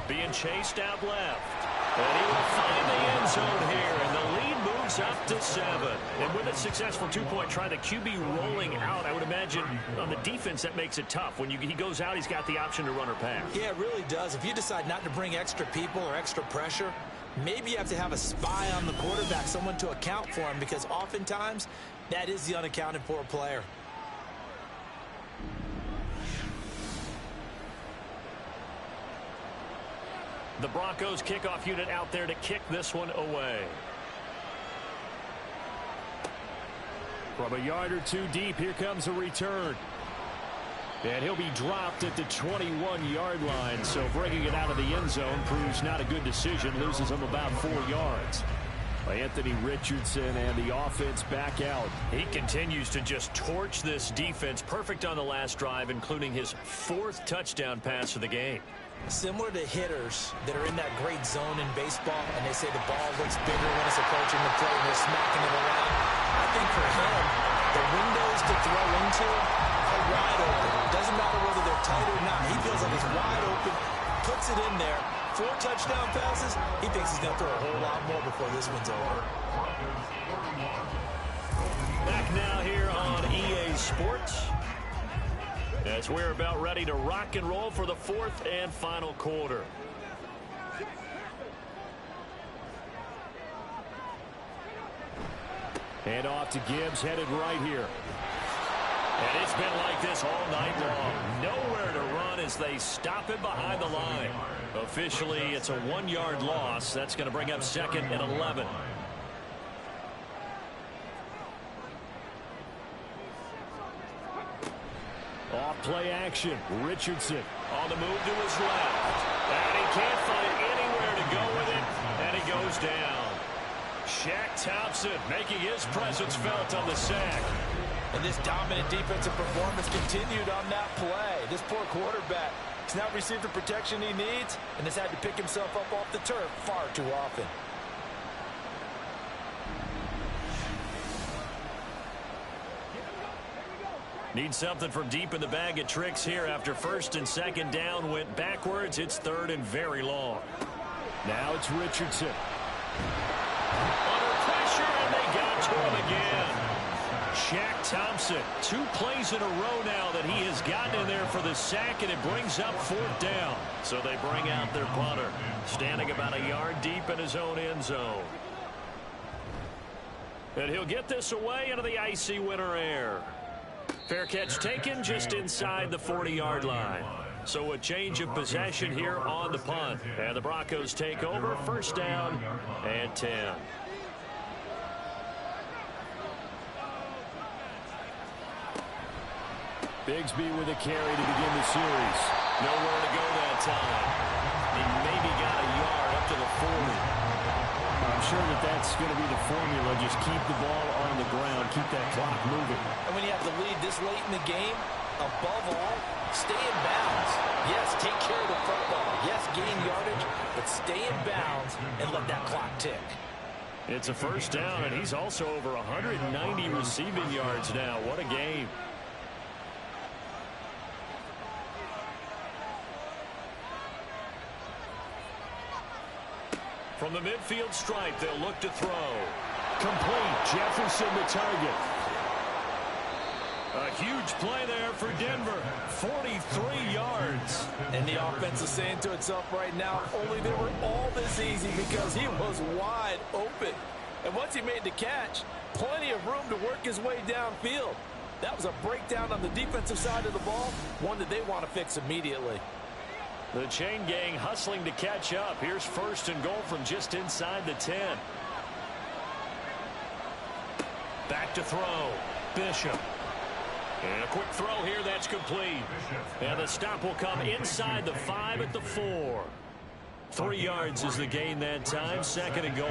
Being chased out left. And he will find the end zone here, and the lead moves up to 7. And with a successful two-point try, the QB rolling out, I would imagine on the defense that makes it tough. When he goes out, he's got the option to run or pass. Yeah, it really does. If you decide not to bring extra people or extra pressure, maybe you have to have a spy on the quarterback, someone to account for him, because oftentimes that is the unaccounted for player. The Broncos kickoff unit out there to kick this one away. From a yard or two deep, here comes a return. And he'll be dropped at the 21-yard line, so bringing it out of the end zone proves not a good decision, loses him about 4 yards. Anthony Richardson and the offense back out. He continues to just torch this defense. Perfect on the last drive, including his 4th touchdown pass of the game. Similar to hitters that are in that great zone in baseball, and they say the ball looks bigger when it's approaching the plate and they're smacking it around. I think for him, the windows to throw into are wide open. Doesn't matter whether they're tight or not. He feels like it's wide open, puts it in there. 4 touchdown passes. He thinks he's going to throw a whole lot more before this one's over. Back now here on EA Sports, as we're about ready to rock and roll for the 4th and final quarter. Hand off to Gibbs, headed right here. And it's been like this all night long. Nowhere to run as they stop it behind the line. Officially, it's a 1-yard loss. That's going to bring up 2nd and 11. Off play action. Richardson on the move to his left. And he can't find anywhere to go with it. And he goes down. Shaq Thompson making his presence felt on the sack. And this dominant defensive performance continued on that play. This poor quarterback has not received the protection he needs and has had to pick himself up off the turf far too often. Need something from deep in the bag of tricks here after 1st and 2nd down went backwards. It's 3rd and very long. Now it's Richardson. Under pressure, and they got to him again. Shaq Thompson, 2 plays in a row now that he has gotten in there for the sack, and it brings up 4th down. So they bring out their punter, standing about a yard deep in his own end zone. And he'll get this away into the icy winter air. Fair catch taken just inside the 40-yard line. So a change of possession here on the punt. And the Broncos take over, 1st down and 10. Bigsby with a carry to begin the series. Nowhere to go that time. He maybe got a yard up to the 40. I'm sure that's going to be the formula. Just keep the ball on the ground. Keep that clock moving. And when you have the lead this late in the game, above all, stay in bounds. Yes, take care of the football. Yes, gain yardage, but stay in bounds and let that clock tick. It's a first down, and he's also over 190 receiving yards now. What a game. From the midfield stripe, they'll look to throw. Complete. Jefferson the target. A huge play there for Denver. 43 yards. And the offense is saying to itself right now, only they were all this easy because he was wide open. And once he made the catch, plenty of room to work his way downfield. That was a breakdown on the defensive side of the ball, one that they want to fix immediately. The chain gang hustling to catch up. Here's first and goal from just inside the 10. Back to throw. Bishop. And a quick throw here that's complete. And the stop will come inside the 5 at the 4. 3 yards is the gain that time. Second and goal.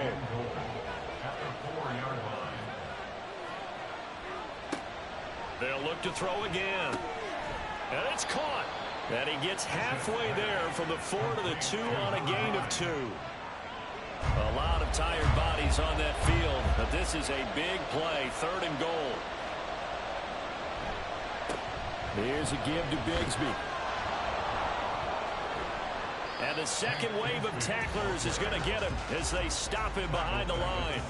They'll look to throw again. And it's caught. And he gets halfway there from the 4 to the 2 on a gain of 2. A lot of tired bodies on that field, but this is a big play. Third and goal. Here's a give to Bigsby. And the second wave of tacklers is going to get him as they stop him behind the line.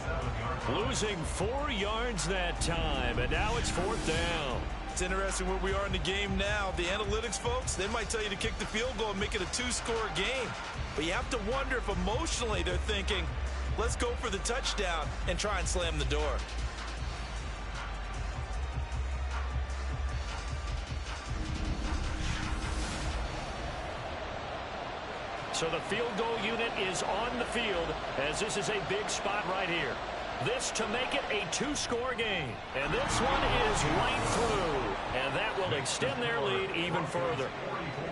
Losing 4 yards that time, and now it's fourth down. It's interesting where we are in the game now. The analytics folks, they might tell you to kick the field goal and make it a 2-score game. But you have to wonder if emotionally they're thinking, let's go for the touchdown and try and slam the door. So the field goal unit is on the field as this is a big spot right here. This to make it a 2-score game. And this one is right through. And that will extend their lead even further.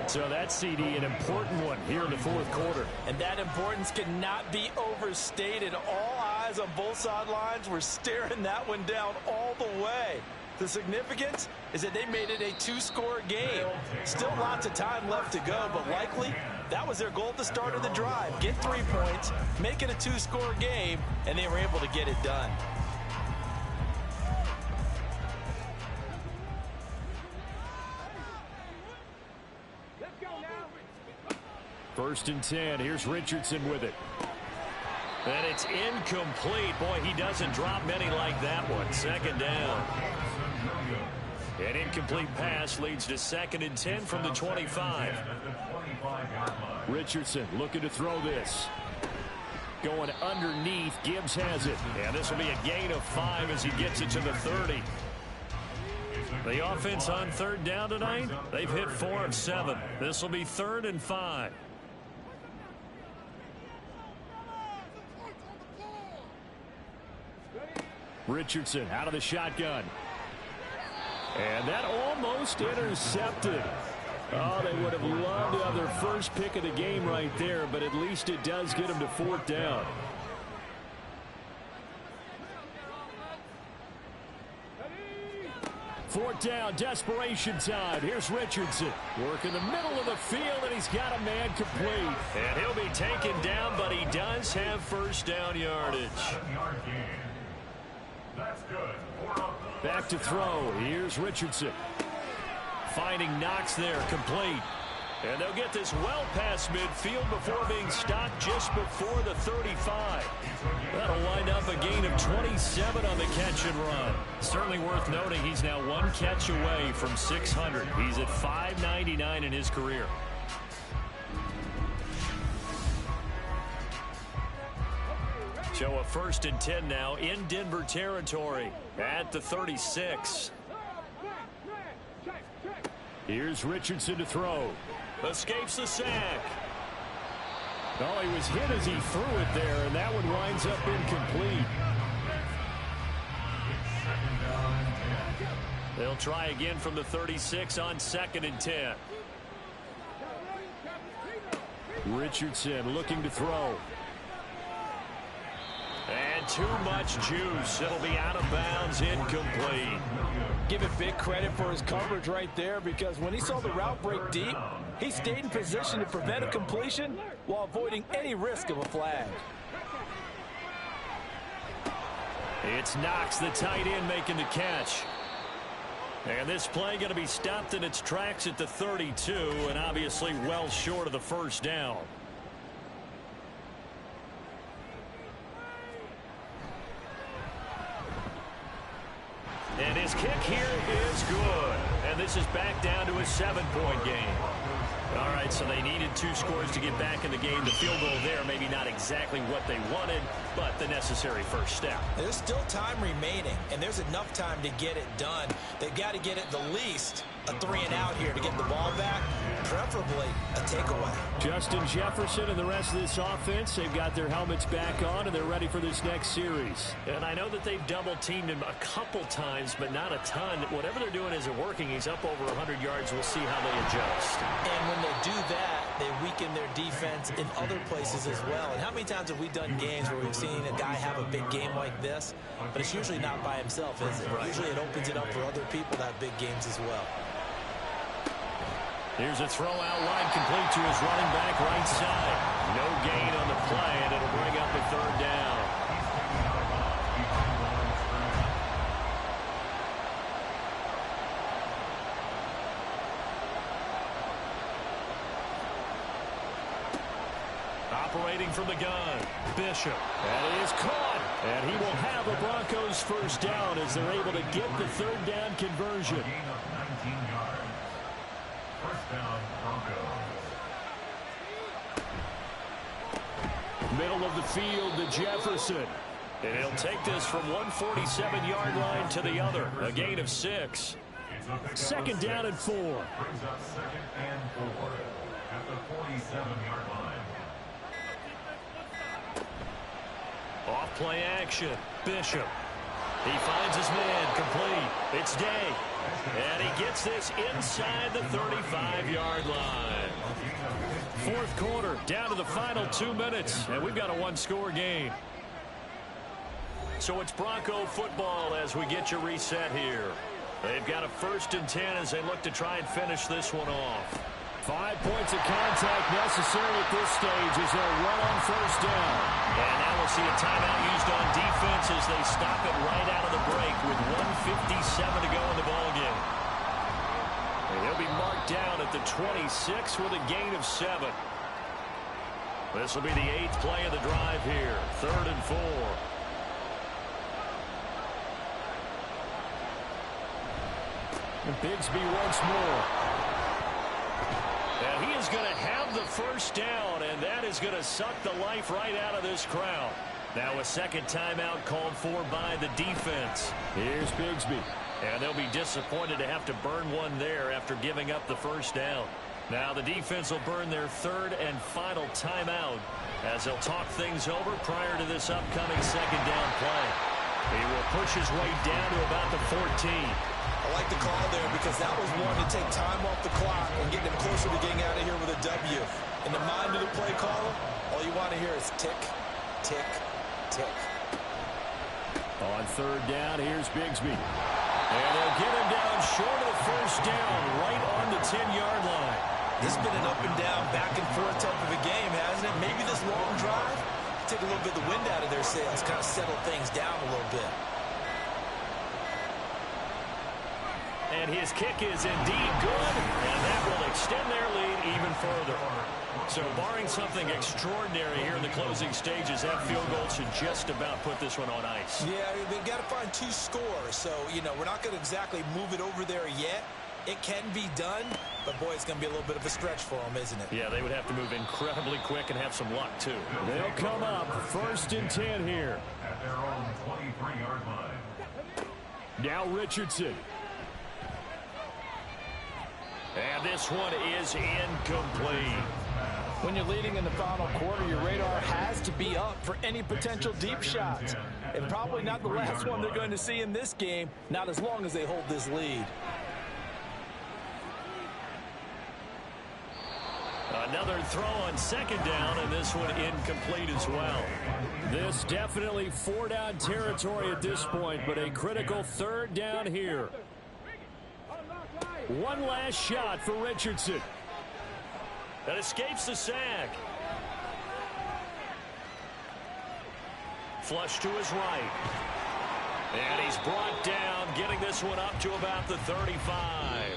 So that's, CD, an important one here in the fourth quarter. And that importance cannot be overstated. All eyes on both sidelines were staring that one down all the way. The significance is that they made it a 2-score game. Still lots of time left to go, but likely that was their goal at the start of the drive. Get 3 points, make it a 2-score game, and they were able to get it done. First and 10. Here's Richardson with it. And it's incomplete. Boy, he doesn't drop many like that one. Second down. An incomplete pass leads to second and 10 from the 25. Richardson looking to throw this. Going underneath. Gibbs has it. And this will be a gain of 5 as he gets it to the 30. The offense on third down tonight, they've hit 4 of 7. This will be 3rd and 5. Richardson out of the shotgun. And that almost intercepted. Oh, they would have loved to have their first pick of the game right there, but at least it does get them to 4th down. Fourth down, desperation time. Here's Richardson. Working the middle of the field, and he's got a man complete. And he'll be taken down, but he does have first down yardage. Back to throw. Here's Richardson. Finding Knox there, complete. And they'll get this well past midfield before being stopped just before the 35. That'll wind up a gain of 27 on the catch and run. Certainly worth noting he's now 1 catch away from 600. He's at 599 in his career. So a 1st and 10 now in Denver territory at the 36. Here's Richardson to throw. Escapes the sack. Oh, he was hit as he threw it there, and that one winds up incomplete. They'll try again from the 36 on 2nd and 10. Richardson looking to throw. And too much juice. It'll be out of bounds, incomplete. Give it big credit for his coverage right there, because when he saw the route break deep, he stayed in position to prevent a completion while avoiding any risk of a flag. It's Knox, the tight end, making the catch. And this play going to be stopped in its tracks at the 32, and obviously well short of the first down. And his kick here is good. And this is back down to a 7-point game. All right, so they needed 2 scores to get back in the game. The field goal there, maybe not exactly what they wanted, but the necessary first step. There's still time remaining, and there's enough time to get it done. They've got to get it the least a 3-and-out here to get the ball back, preferably a takeaway. Justin Jefferson and the rest of this offense, they've got their helmets back on, and they're ready for this next series. And I know that they've double-teamed him a couple times, but not a ton. Whatever they're doing isn't working. He's up over 100 yards. We'll see how they adjust. And when they do that, they weaken their defense in other places as well. And how many times have we done games where we've seen a guy have a big game like this, but it's usually not by himself, is it? Right. Usually it opens it up for other people to have big games as well. Here's a throw out wide, complete to his running back right side. No gain on the play, and it'll bring up a 3rd down. Operating from the gun, Bishop. That is caught, and he will have a Broncos first down as they're able to get the 3rd down conversion. First down, Broncos. Middle of the field to Jefferson. And he'll take this from 147-yard line to the other. A gain of 6. 2nd down and 4. Brings up 2nd and 4 at the 47-yard line. Off play action. Bishop. He finds his man, complete. It's Day. And he gets this inside the 35-yard line. 4th quarter, down to the final 2 minutes, and we've got a 1-score game. So it's Bronco football as we get you reset here. They've got a 1st and 10 as they look to try and finish this one off. 5 points of contact necessary at this stage as they'll run on 1st down. And now we'll see a timeout used on defense as they stop it right out of the break with 1:57 to go in the ballgame. And he'll be marked down at the 26 with a gain of 7. This will be the 8th play of the drive here. 3rd and 4. And Bigsby once more. And he is going to have the first down, and that is going to suck the life right out of this crowd. Now a 2nd timeout called for by the defense. Here's Bigsby. And they'll be disappointed to have to burn one there after giving up the first down. Now the defense will burn their 3rd and final timeout as they'll talk things over prior to this upcoming 2nd down play. He will push his way down to about the 14. I like the call there because that was one to take time off the clock and get them closer to getting out of here with a W. In the mind of the play caller, all you want to hear is tick, tick, tick. On 3rd down, here's Bigsby. And they'll get him down short of the first down, right on the 10-yard line. This has been an up and down, back and forth type of a game, hasn't it? Maybe this long drive take a little bit of the wind out of their sails, kind of settle things down a little bit. And his kick is indeed good, and that will extend their lead even further. So barring something extraordinary here in the closing stages, that field goal should just about put this one on ice. Yeah, they've got to find 2 scores. So, you know, we're not going to exactly move it over there yet. It can be done, but, boy, it's going to be a little bit of a stretch for them, isn't it? Yeah, they would have to move incredibly quick and have some luck, too. They'll come up 1st and 10 here. At their own 23-yard line. Now Richardson. And this one is incomplete. When you're leading in the final quarter, your radar has to be up for any potential deep shots. And probably not the last one they're going to see in this game, not as long as they hold this lead. Another throw on second down, and this one incomplete as well. This definitely four-down territory at this point, but a critical third down here. One last shot for Richardson. That escapes the sack. Flush to his right. And he's brought down, getting this one up to about the 35.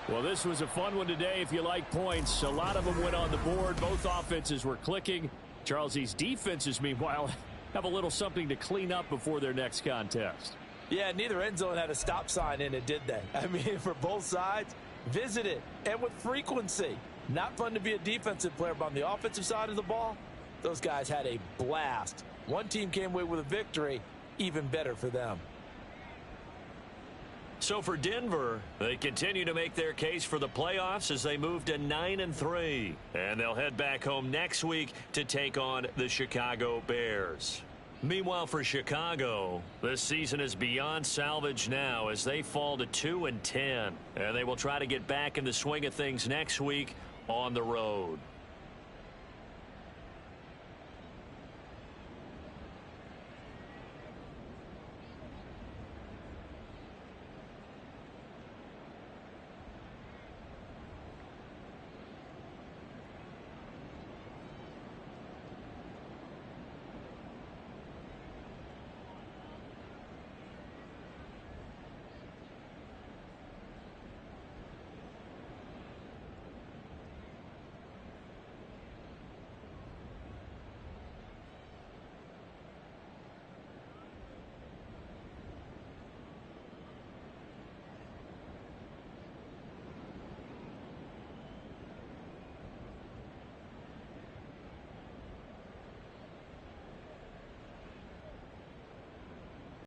Well, this was a fun one today if you like points. A lot of them went on the board. Both offenses were clicking. Charles, these defenses, meanwhile, have a little something to clean up before their next contest. Yeah, neither end zone had a stop sign in it, did they? I mean, for both sides, visit it, and with frequency. Not fun to be a defensive player, but on the offensive side of the ball, those guys had a blast. One team came away with a victory, even better for them. So for Denver, they continue to make their case for the playoffs as they move to 9-3. And they'll head back home next week to take on the Chicago Bears. Meanwhile, for Chicago, this season is beyond salvage now as they fall to 2-10. And they will try to get back in the swing of things next week on the road.